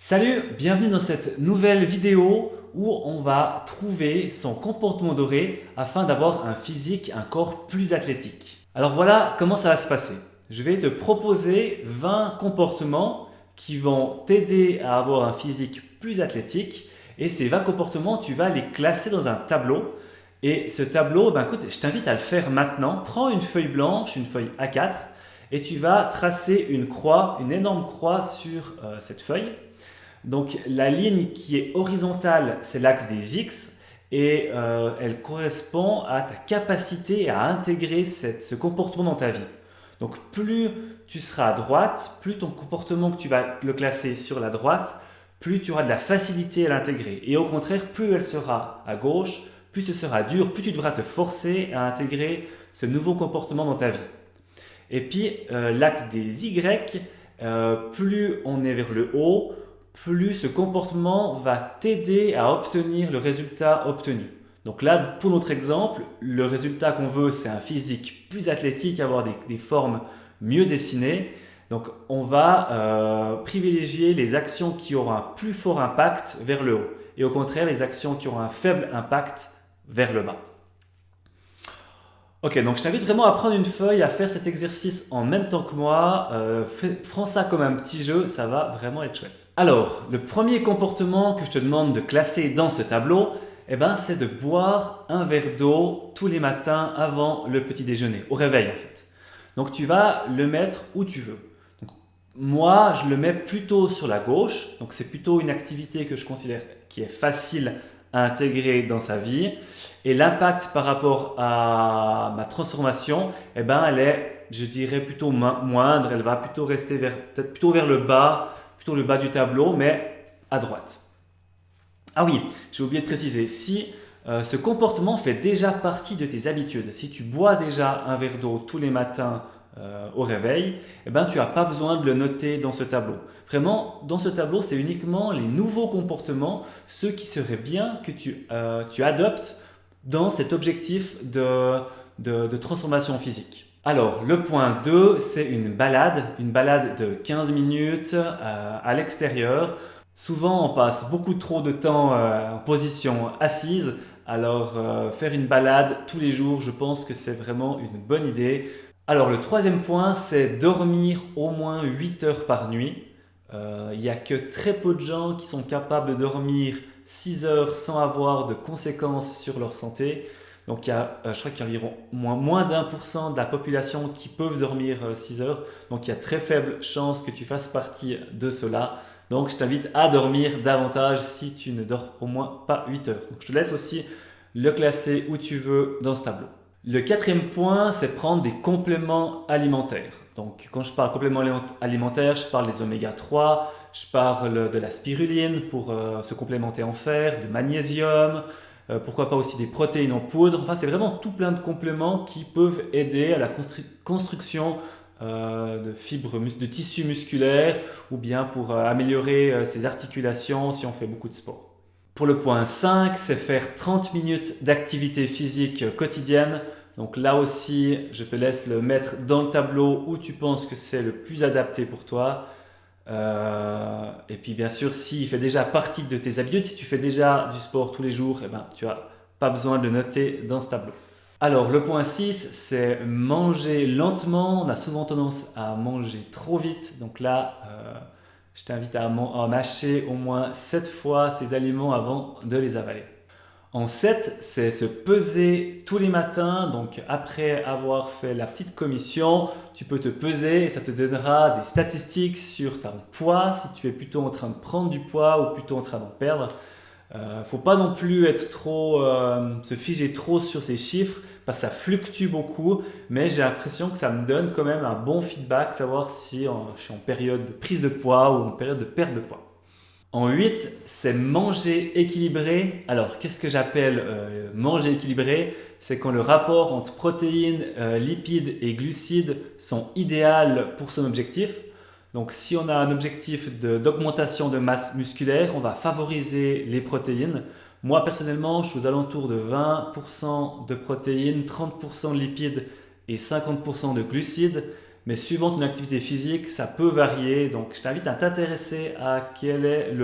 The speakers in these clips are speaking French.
Salut, bienvenue dans cette nouvelle vidéo où on va trouver son comportement doré afin d'avoir un physique, un corps plus athlétique. Alors voilà comment ça va se passer. Je vais te proposer 20 comportements qui vont t'aider à avoir un physique plus athlétique et ces 20 comportements, tu vas les classer dans un tableau. Et ce tableau, écoute, je t'invite à le faire maintenant. Prends une feuille blanche, une feuille A4 et tu vas tracer une croix, une énorme croix sur cette feuille. Donc la ligne qui est horizontale, c'est l'axe des X et elle correspond à ta capacité à intégrer ce comportement dans ta vie. Donc plus tu seras à droite, plus ton comportement que tu vas le classer sur la droite, plus tu auras de la facilité à l'intégrer. Et au contraire, plus elle sera à gauche, plus ce sera dur, plus tu devras te forcer à intégrer ce nouveau comportement dans ta vie. Et puis l'axe des Y, plus on est vers le haut, plus ce comportement va t'aider à obtenir le résultat obtenu. Donc là, pour notre exemple, le résultat qu'on veut, c'est un physique plus athlétique, avoir des formes mieux dessinées. Donc on va privilégier les actions qui auront un plus fort impact vers le haut et au contraire les actions qui auront un faible impact vers le bas. Ok, donc je t'invite vraiment à prendre une feuille, à faire cet exercice en même temps que moi. Prends ça comme un petit jeu, ça va vraiment être chouette. Alors, le premier comportement que je te demande de classer dans ce tableau, c'est de boire un verre d'eau tous les matins avant le petit déjeuner, au réveil en fait. Donc tu vas le mettre où tu veux. Donc, moi, je le mets plutôt sur la gauche, donc c'est plutôt une activité que je considère qui est facile à intégrer dans sa vie. Et l'impact par rapport à ma transformation, elle est, je dirais, plutôt moindre. Elle va plutôt rester peut-être plutôt vers le bas du tableau, mais à droite. Ah oui, j'ai oublié de préciser, si ce comportement fait déjà partie de tes habitudes, si tu bois déjà un verre d'eau tous les matins au réveil, tu n'as pas besoin de le noter dans ce tableau. Vraiment, dans ce tableau, c'est uniquement les nouveaux comportements, ceux qui seraient bien que tu adoptes dans cet objectif de transformation physique. Alors, le point 2, c'est une balade de 15 minutes à l'extérieur. Souvent, on passe beaucoup trop de temps en position assise, alors faire une balade tous les jours, je pense que c'est vraiment une bonne idée. Alors, le troisième point, c'est dormir au moins 8 heures par nuit. Il n'y a que très peu de gens qui sont capables de dormir 6 heures sans avoir de conséquences sur leur santé. Donc je crois qu'il y a environ moins d'1% de la population qui peuvent dormir 6 heures. Donc il y a très faible chance que tu fasses partie de cela. Donc je t'invite à dormir davantage si tu ne dors au moins pas 8 heures. Donc je te laisse aussi le classer où tu veux dans ce tableau. Le quatrième point, c'est prendre des compléments alimentaires. Donc, quand je parle compléments alimentaires, je parle des oméga 3, je parle de la spiruline pour se complémenter en fer, de magnésium, pourquoi pas aussi des protéines en poudre. Enfin, c'est vraiment tout plein de compléments qui peuvent aider à la construction de fibres, de tissus musculaires ou bien pour améliorer ses articulations si on fait beaucoup de sport. Pour le point 5, c'est faire 30 minutes d'activité physique quotidienne. Donc là aussi, je te laisse le mettre dans le tableau où tu penses que c'est le plus adapté pour toi. Et puis bien sûr, s'il fait déjà partie de tes habitudes, si tu fais déjà du sport tous les jours, tu n'as pas besoin de le noter dans ce tableau. Alors le point 6, c'est manger lentement. On a souvent tendance à manger trop vite. Donc là, je t'invite à mâcher au moins 7 fois tes aliments avant de les avaler. En 7, c'est se peser tous les matins. Donc après avoir fait la petite commission, tu peux te peser et ça te donnera des statistiques sur ton poids, si tu es plutôt en train de prendre du poids ou plutôt en train d'en perdre. Faut pas non plus se figer trop sur ces chiffres parce que ça fluctue beaucoup, mais j'ai l'impression que ça me donne quand même un bon feedback, savoir si je suis en période de prise de poids ou en période de perte de poids. En 8, c'est manger équilibré. Alors, qu'est-ce que j'appelle manger équilibré? C'est quand le rapport entre protéines, lipides et glucides sont idéales pour son objectif. Donc si on a un objectif d'augmentation de masse musculaire, on va favoriser les protéines. Moi personnellement, je suis aux alentours de 20% de protéines, 30% de lipides et 50% de glucides. mais suivant ton activité physique, ça peut varier. Donc, je t'invite à t'intéresser à quel est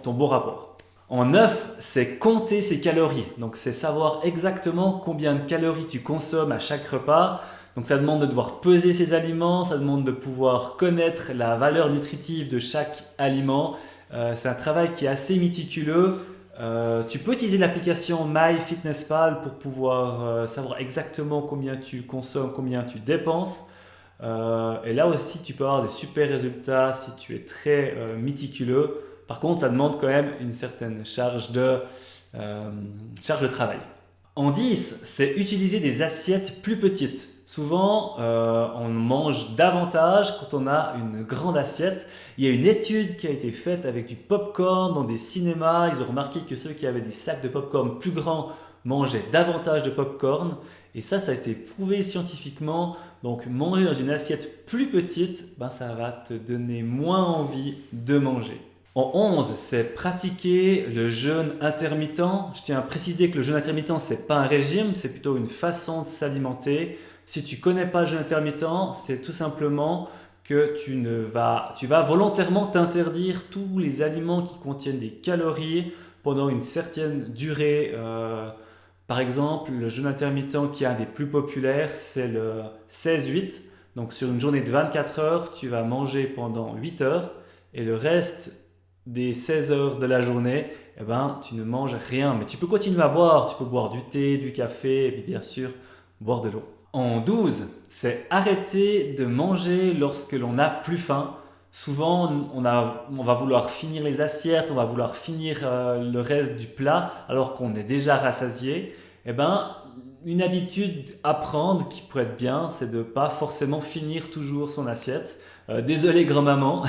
ton bon rapport. En 9, c'est compter ses calories. Donc, c'est savoir exactement combien de calories tu consommes à chaque repas. Donc, ça demande de devoir peser ses aliments, ça demande de pouvoir connaître la valeur nutritive de chaque aliment. C'est un travail qui est assez méticuleux. Tu peux utiliser l'application MyFitnessPal pour pouvoir savoir exactement combien tu consommes, combien tu dépenses. Et là aussi, tu peux avoir des super résultats si tu es très méticuleux. Par contre, ça demande quand même une certaine charge de travail. En 10, c'est utiliser des assiettes plus petites. Souvent, on mange davantage quand on a une grande assiette. Il y a une étude qui a été faite avec du popcorn dans des cinémas. Ils ont remarqué que ceux qui avaient des sacs de popcorn plus grands mangeaient davantage de popcorn. Et ça a été prouvé scientifiquement. Donc, manger dans une assiette plus petite, ça va te donner moins envie de manger. En 11, c'est pratiquer le jeûne intermittent. Je tiens à préciser que le jeûne intermittent, ce n'est pas un régime, c'est plutôt une façon de s'alimenter. Si tu ne connais pas le jeûne intermittent, c'est tout simplement que tu vas volontairement t'interdire tous les aliments qui contiennent des calories pendant une certaine durée. Par exemple, le jeûne intermittent qui est un des plus populaires, c'est le 16-8. Donc sur une journée de 24 heures, tu vas manger pendant 8 heures et le reste des 16 heures de la journée, tu ne manges rien. Mais tu peux continuer à boire, tu peux boire du thé, du café et puis bien sûr boire de l'eau. En 12, c'est arrêter de manger lorsque l'on n'a plus faim. Souvent, on va vouloir finir les assiettes, on va vouloir finir le reste du plat alors qu'on est déjà rassasié. Une habitude à prendre qui pourrait être bien, c'est de ne pas forcément finir toujours son assiette. Désolé grand-maman,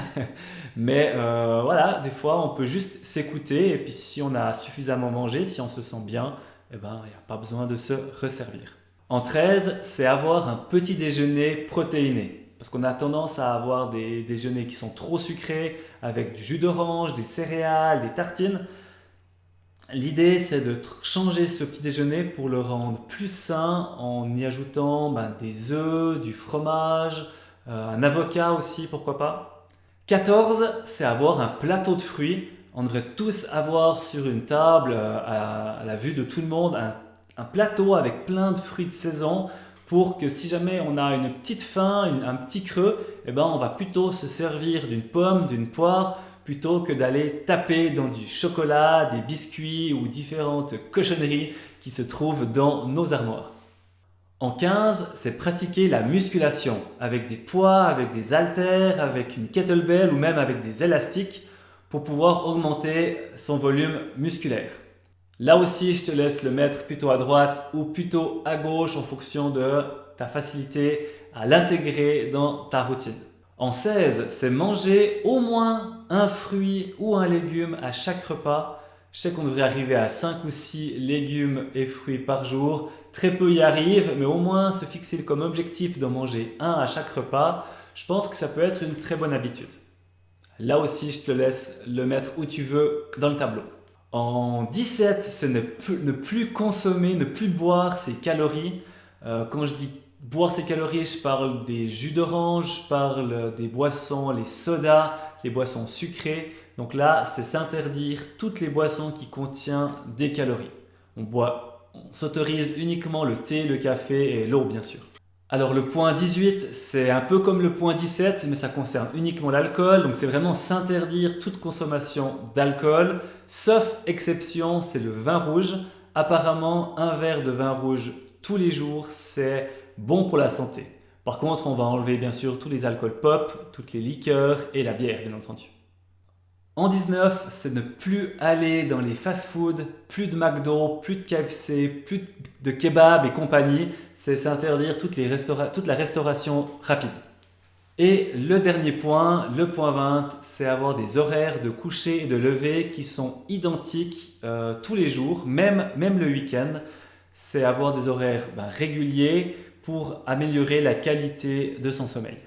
mais voilà, des fois on peut juste s'écouter et puis si on a suffisamment mangé, si on se sent bien, il n'y a pas besoin de se resservir. En 13, c'est avoir un petit déjeuner protéiné. Parce qu'on a tendance à avoir des déjeuners qui sont trop sucrés, avec du jus d'orange, des céréales, des tartines. L'idée, c'est de changer ce petit déjeuner pour le rendre plus sain en y ajoutant des œufs, du fromage, un avocat aussi, pourquoi pas. 14, c'est avoir un plateau de fruits. On devrait tous avoir sur une table, à la vue de tout le monde, un plateau avec plein de fruits de saison pour que si jamais on a une petite faim, un petit creux, on va plutôt se servir d'une pomme, d'une poire, plutôt que d'aller taper dans du chocolat, des biscuits ou différentes cochonneries qui se trouvent dans nos armoires. En 15, c'est pratiquer la musculation avec des poids, avec des haltères, avec une kettlebell ou même avec des élastiques pour pouvoir augmenter son volume musculaire. Là aussi, je te laisse le mettre plutôt à droite ou plutôt à gauche en fonction de ta facilité à l'intégrer dans ta routine. En 16, c'est manger au moins un fruit ou un légume à chaque repas. Je sais qu'on devrait arriver à 5 ou 6 légumes et fruits par jour. Très peu y arrivent, mais au moins se fixer comme objectif d'en manger un à chaque repas, je pense que ça peut être une très bonne habitude. Là aussi, je te laisse le mettre où tu veux dans le tableau. En 17, c'est ne plus consommer, ne plus boire ses calories. Quand je dis boire ses calories, je parle des jus d'orange, je parle des boissons, les sodas, les boissons sucrées. Donc là, c'est s'interdire toutes les boissons qui contiennent des calories. On s'autorise uniquement le thé, le café et l'eau, bien sûr. Alors le point 18, c'est un peu comme le point 17, mais ça concerne uniquement l'alcool. Donc c'est vraiment s'interdire toute consommation d'alcool. Sauf exception, c'est le vin rouge. Apparemment, un verre de vin rouge tous les jours, c'est bon pour la santé. Par contre, on va enlever bien sûr tous les alcools pop, toutes les liqueurs et la bière, bien entendu. En 19, c'est ne plus aller dans les fast-foods, plus de McDo, plus de KFC, plus de kebab et compagnie. C'est s'interdire toute la restauration rapide. Et le dernier point, le point 20, c'est avoir des horaires de coucher et de lever qui sont identiques tous les jours, même le week-end. C'est avoir des horaires réguliers pour améliorer la qualité de son sommeil.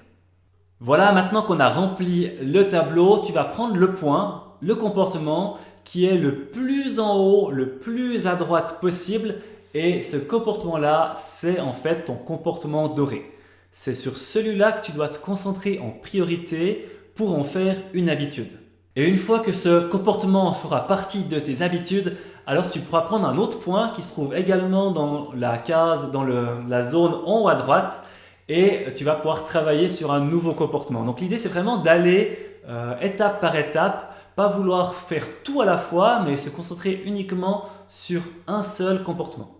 Voilà, maintenant qu'on a rempli le tableau, tu vas prendre le point, le comportement qui est le plus en haut, le plus à droite possible. Et ce comportement-là, c'est en fait ton comportement doré. C'est sur celui-là que tu dois te concentrer en priorité pour en faire une habitude. Et une fois que ce comportement fera partie de tes habitudes, alors tu pourras prendre un autre point qui se trouve également dans la case, dans la zone en haut à droite, et tu vas pouvoir travailler sur un nouveau comportement. Donc l'idée c'est vraiment d'aller étape par étape, pas vouloir faire tout à la fois, mais se concentrer uniquement sur un seul comportement.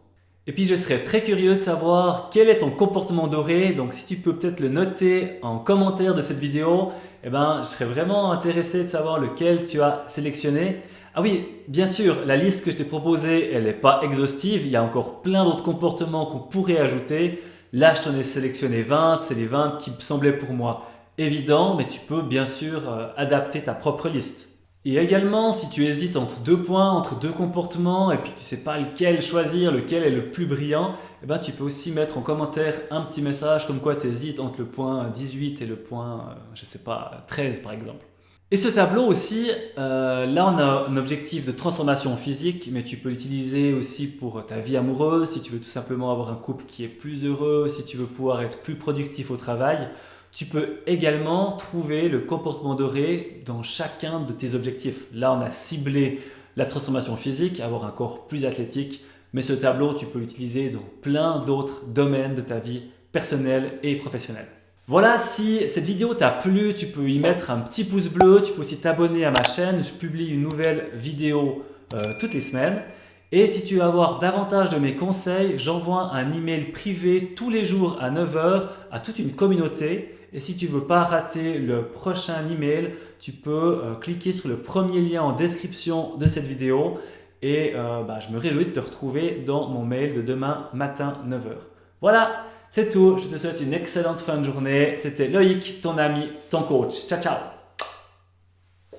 Et puis je serais très curieux de savoir quel est ton comportement doré, donc si tu peux peut-être le noter en commentaire de cette vidéo, je serais vraiment intéressé de savoir lequel tu as sélectionné. Ah oui, bien sûr, la liste que je t'ai proposée, elle n'est pas exhaustive, il y a encore plein d'autres comportements qu'on pourrait ajouter. Là, je t'en ai sélectionné 20, c'est les 20 qui me semblaient pour moi évidents, mais tu peux bien sûr adapter ta propre liste. Et également, si tu hésites entre deux points, entre deux comportements, et puis tu ne sais pas lequel choisir, lequel est le plus brillant, tu peux aussi mettre en commentaire un petit message comme quoi tu hésites entre le point 18 et le point, 13 par exemple. Et ce tableau aussi, là on a un objectif de transformation physique, mais tu peux l'utiliser aussi pour ta vie amoureuse, si tu veux tout simplement avoir un couple qui est plus heureux, si tu veux pouvoir être plus productif au travail. Tu peux également trouver le comportement doré dans chacun de tes objectifs. Là, on a ciblé la transformation physique, avoir un corps plus athlétique, mais ce tableau, tu peux l'utiliser dans plein d'autres domaines de ta vie personnelle et professionnelle. Voilà, si cette vidéo t'a plu, tu peux y mettre un petit pouce bleu, tu peux aussi t'abonner à ma chaîne, je publie une nouvelle vidéo toutes les semaines. Et si tu veux avoir davantage de mes conseils, j'envoie un email privé tous les jours à 9 h à toute une communauté. Et si tu ne veux pas rater le prochain email, tu peux cliquer sur le premier lien en description de cette vidéo. Et je me réjouis de te retrouver dans mon mail de demain matin 9 h. Voilà, c'est tout. Je te souhaite une excellente fin de journée. C'était Loïc, ton ami, ton coach. Ciao, ciao!